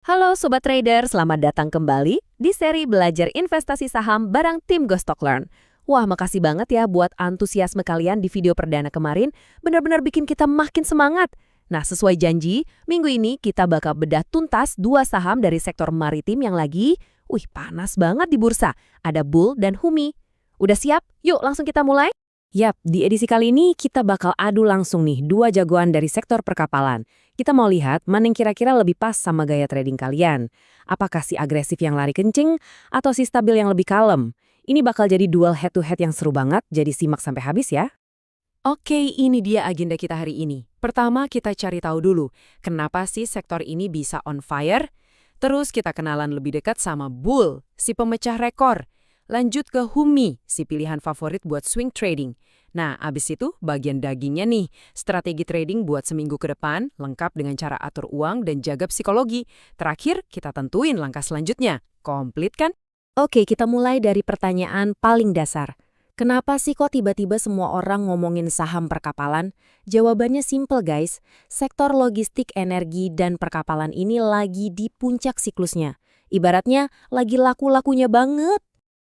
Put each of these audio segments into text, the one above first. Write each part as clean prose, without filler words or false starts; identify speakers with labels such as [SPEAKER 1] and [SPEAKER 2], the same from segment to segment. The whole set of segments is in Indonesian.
[SPEAKER 1] Halo Sobat Trader, selamat datang kembali di seri Belajar Investasi Saham bareng tim Go Stock Learn. Wah, makasih banget ya buat antusiasme kalian di video perdana kemarin, benar-benar bikin kita makin semangat. Nah, sesuai janji, minggu ini kita bakal bedah tuntas dua saham dari sektor maritim yang lagi, panas banget di bursa. Ada Bull dan Humi. Udah siap? Yuk langsung kita mulai. Yap, di edisi kali ini kita bakal adu langsung nih dua jagoan dari sektor perkapalan. Kita mau lihat mana yang kira-kira lebih pas sama gaya trading kalian. Apakah si agresif yang lari kencing atau si stabil yang lebih kalem? Ini bakal jadi duel head-to-head yang seru banget, jadi simak sampai habis ya. Oke, ini dia agenda kita hari ini. Pertama, kita cari tahu dulu, kenapa sih sektor ini bisa on fire? Terus kita kenalan lebih dekat sama Bull, si pemecah rekor. Lanjut ke Humi, si pilihan favorit buat swing trading. Nah, abis itu bagian dagingnya nih, strategi trading buat seminggu ke depan, lengkap dengan cara atur uang dan jaga psikologi. Terakhir, kita tentuin langkah selanjutnya. Komplit kan? Oke, kita mulai dari pertanyaan paling dasar. Kenapa sih kok tiba-tiba semua orang ngomongin saham perkapalan? Jawabannya simple guys, sektor logistik, energi, dan perkapalan ini lagi di puncak siklusnya. Ibaratnya lagi laku-lakunya banget.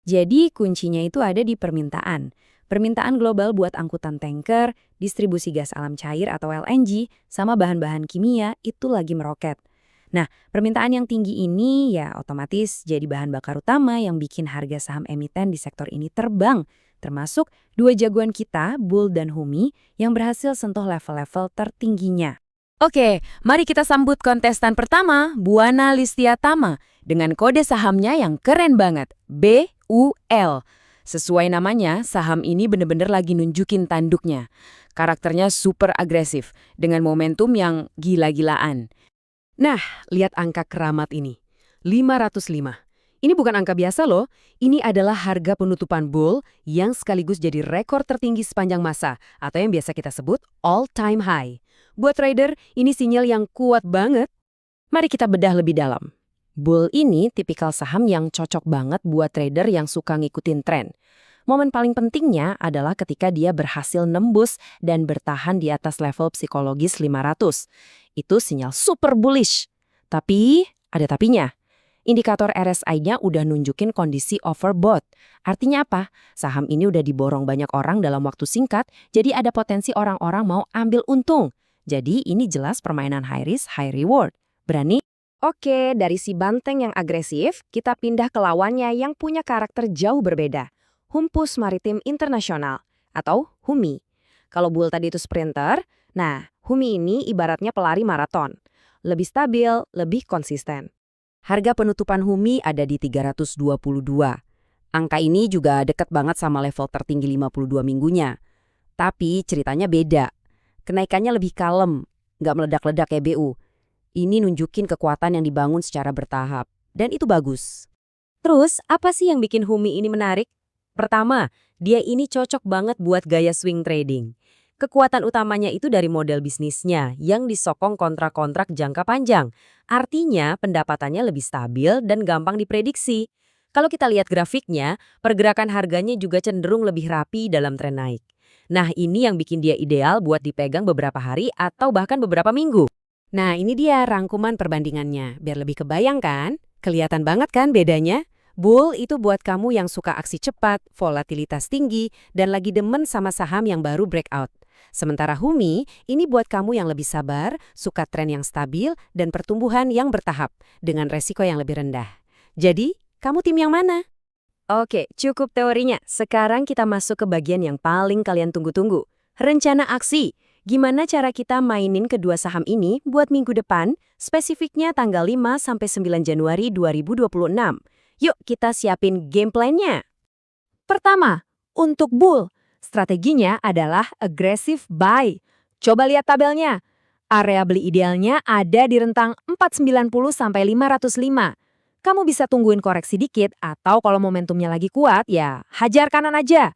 [SPEAKER 1] Jadi kuncinya itu ada di permintaan. Permintaan global buat angkutan tanker, distribusi gas alam cair atau LNG, sama bahan-bahan kimia itu lagi meroket. Nah, permintaan yang tinggi ini ya otomatis jadi bahan bakar utama yang bikin harga saham emiten di sektor ini terbang. Termasuk dua jagoan kita, Bull dan Humi, yang berhasil sentuh level-level tertingginya. Oke, mari kita sambut kontestan pertama, Buana Listiatama, dengan kode sahamnya yang keren banget, BUL. Sesuai namanya, saham ini bener-bener lagi nunjukin tanduknya. Karakternya super agresif, dengan momentum yang gila-gilaan. Nah, lihat angka keramat ini, 505. Ini bukan angka biasa loh, ini adalah harga penutupan Bull yang sekaligus jadi rekor tertinggi sepanjang masa, atau yang biasa kita sebut all-time high. Buat trader, ini sinyal yang kuat banget. Mari kita bedah lebih dalam. Bull ini tipikal saham yang cocok banget buat trader yang suka ngikutin tren. Momen paling pentingnya adalah ketika dia berhasil nembus dan bertahan di atas level psikologis 500. Itu sinyal super bullish. Tapi, ada tapinya. Indikator RSI-nya udah nunjukin kondisi overbought. Artinya apa? Saham ini udah diborong banyak orang dalam waktu singkat, jadi ada potensi orang-orang mau ambil untung. Jadi ini jelas permainan high risk, high reward. Berani? Oke, dari si banteng yang agresif, kita pindah ke lawannya yang punya karakter jauh berbeda. Humpus Maritim Internasional, atau Humi. Kalau Bull tadi itu sprinter, nah Humi ini ibaratnya pelari maraton. Lebih stabil, lebih konsisten. Harga penutupan Humi ada di 322. Angka ini juga dekat banget sama level tertinggi 52 minggunya. Tapi ceritanya beda. Kenaikannya lebih kalem, nggak meledak-ledak kayak BU. Ini nunjukin kekuatan yang dibangun secara bertahap. Dan itu bagus. Terus, apa sih yang bikin Humi ini menarik? Pertama, dia ini cocok banget buat gaya swing trading. Kekuatan utamanya itu dari model bisnisnya yang disokong kontrak-kontrak jangka panjang. Artinya, pendapatannya lebih stabil dan gampang diprediksi. Kalau kita lihat grafiknya, pergerakan harganya juga cenderung lebih rapi dalam tren naik. Nah, ini yang bikin dia ideal buat dipegang beberapa hari atau bahkan beberapa minggu. Nah, ini dia rangkuman perbandingannya. Biar lebih kebayang kan? Kelihatan banget kan bedanya? Bull itu buat kamu yang suka aksi cepat, volatilitas tinggi, dan lagi demen sama saham yang baru breakout. Sementara Humi, ini buat kamu yang lebih sabar, suka tren yang stabil, dan pertumbuhan yang bertahap, dengan resiko yang lebih rendah. Jadi, kamu tim yang mana? Oke, cukup teorinya. Sekarang kita masuk ke bagian yang paling kalian tunggu-tunggu. Rencana aksi. Gimana cara kita mainin kedua saham ini buat minggu depan, spesifiknya tanggal 5-9 Januari 2026. Yuk kita siapin game plan-nya. Pertama, untuk Bull, strateginya adalah aggressive buy. Coba lihat tabelnya. Area beli idealnya ada di rentang 490-505. Kamu bisa tungguin koreksi dikit atau kalau momentumnya lagi kuat, ya hajar kanan aja.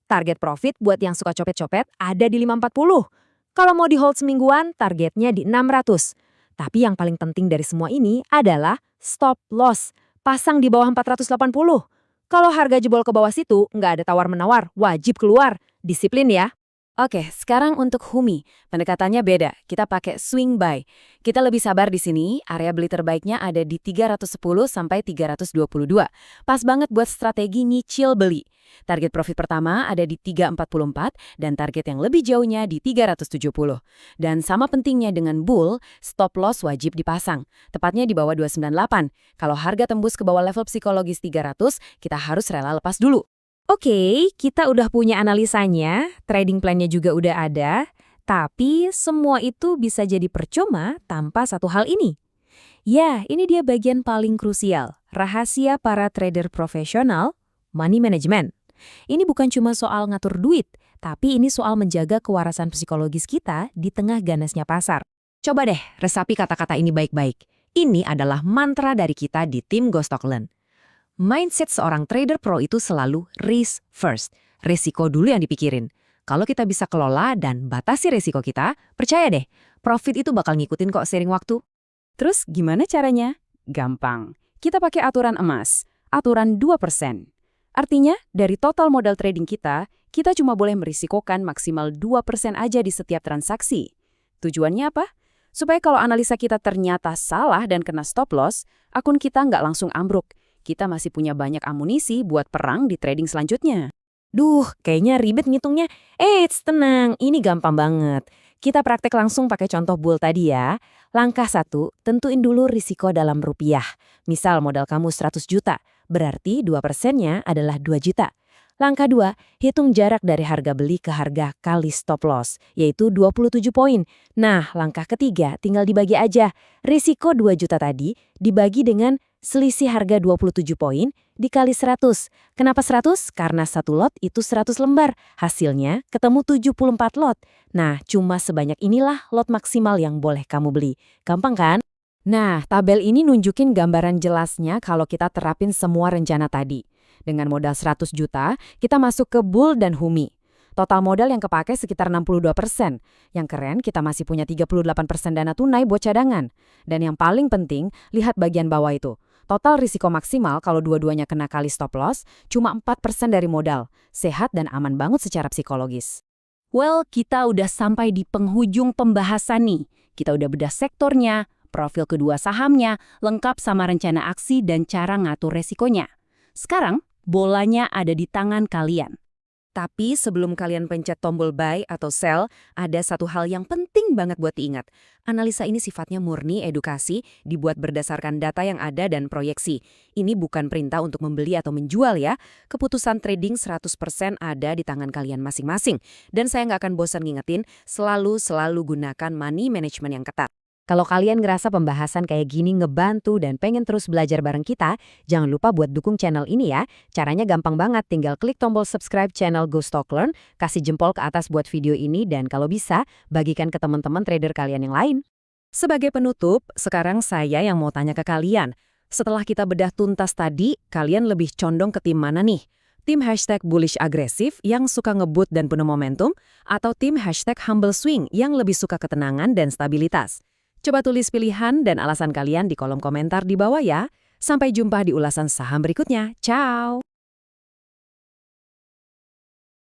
[SPEAKER 1] Target profit buat yang suka copet-copet ada di 540. Kalau mau di hold semingguan, targetnya di 600. Tapi yang paling penting dari semua ini adalah stop loss. Pasang di bawah 480. Kalau harga jebol ke bawah situ, nggak ada tawar-menawar, wajib keluar. Disiplin ya.
[SPEAKER 2] Oke, sekarang untuk HUMI. Pendekatannya beda. Kita pakai swing buy. Kita lebih sabar di sini. Area beli terbaiknya ada di 310 sampai 322. Pas banget buat strategi nyicil beli. Target profit pertama ada di 344 dan target yang lebih jauhnya di 370. Dan sama pentingnya dengan bull, stop loss wajib dipasang. Tepatnya di bawah 298. Kalau harga tembus ke bawah level psikologis 300, kita harus rela lepas dulu.
[SPEAKER 1] Oke, kita udah punya analisanya, trading plan-nya juga udah ada, tapi semua itu bisa jadi percuma tanpa satu hal ini. Ya, ini dia bagian paling krusial, rahasia para trader profesional, money management. Ini bukan cuma soal ngatur duit, tapi ini soal menjaga kewarasan psikologis kita di tengah ganasnya pasar. Coba deh, resapi kata-kata ini baik-baik. Ini adalah mantra dari kita di tim Go Stockland. Mindset seorang trader pro itu selalu risk first. Resiko dulu yang dipikirin. Kalau kita bisa kelola dan batasi resiko kita, percaya deh, profit itu bakal ngikutin kok seiring waktu.
[SPEAKER 2] Terus gimana caranya? Gampang. Kita pakai aturan emas, aturan 2%. Artinya, dari total modal trading kita cuma boleh merisikokan maksimal 2% aja di setiap transaksi. Tujuannya apa? Supaya kalau analisa kita ternyata salah dan kena stop loss, akun kita nggak langsung ambruk. Kita masih punya banyak amunisi buat perang di trading selanjutnya.
[SPEAKER 1] Duh, kayaknya ribet ngitungnya. Tenang, ini gampang banget. Kita praktek langsung pakai contoh bull tadi ya. Langkah 1, tentuin dulu risiko dalam rupiah. Misal modal kamu 100 juta, berarti 2%-nya adalah 2 juta. Langkah 2, hitung jarak dari harga beli ke harga kali stop loss, yaitu 27 poin. Nah, langkah ketiga tinggal dibagi aja. Risiko 2 juta tadi dibagi dengan selisih harga 27 poin dikali 100. Kenapa 100? Karena satu lot itu 100 lembar. Hasilnya ketemu 74 lot. Nah, cuma sebanyak inilah lot maksimal yang boleh kamu beli. Gampang kan?
[SPEAKER 2] Nah, tabel ini nunjukin gambaran jelasnya kalau kita terapin semua rencana tadi. Dengan modal 100 juta, kita masuk ke bull dan HUMI. Total modal yang kepake sekitar 62%. Yang keren, kita masih punya 38% dana tunai buat cadangan. Dan yang paling penting, lihat bagian bawah itu. Total risiko maksimal kalau dua-duanya kena kali stop loss cuma 4% dari modal. Sehat dan aman banget secara psikologis. Well, kita udah sampai di penghujung pembahasan nih. Kita udah bedah sektornya, profil kedua sahamnya, lengkap sama rencana aksi dan cara ngatur resikonya. Sekarang, bolanya ada di tangan kalian. Tapi sebelum kalian pencet tombol buy atau sell, ada satu hal yang penting banget buat diingat. Analisa ini sifatnya murni edukasi, dibuat berdasarkan data yang ada dan proyeksi. Ini bukan perintah untuk membeli atau menjual ya. Keputusan trading 100% ada di tangan kalian masing-masing. Dan saya nggak akan bosan ngingetin, selalu gunakan money management yang ketat. Kalau kalian ngerasa pembahasan kayak gini ngebantu dan pengen terus belajar bareng kita, jangan lupa buat dukung channel ini ya. Caranya gampang banget, tinggal klik tombol subscribe channel Go Stock Learn, kasih jempol ke atas buat video ini, dan kalau bisa, bagikan ke teman-teman trader kalian yang lain. Sebagai penutup, sekarang saya yang mau tanya ke kalian. Setelah kita bedah tuntas tadi, kalian lebih condong ke tim mana nih? Tim #bullish agresif yang suka ngebut dan penuh momentum, atau tim #humble swing yang lebih suka ketenangan dan stabilitas? Coba tulis pilihan dan alasan kalian di kolom komentar di bawah ya. Sampai jumpa di ulasan saham berikutnya. Ciao!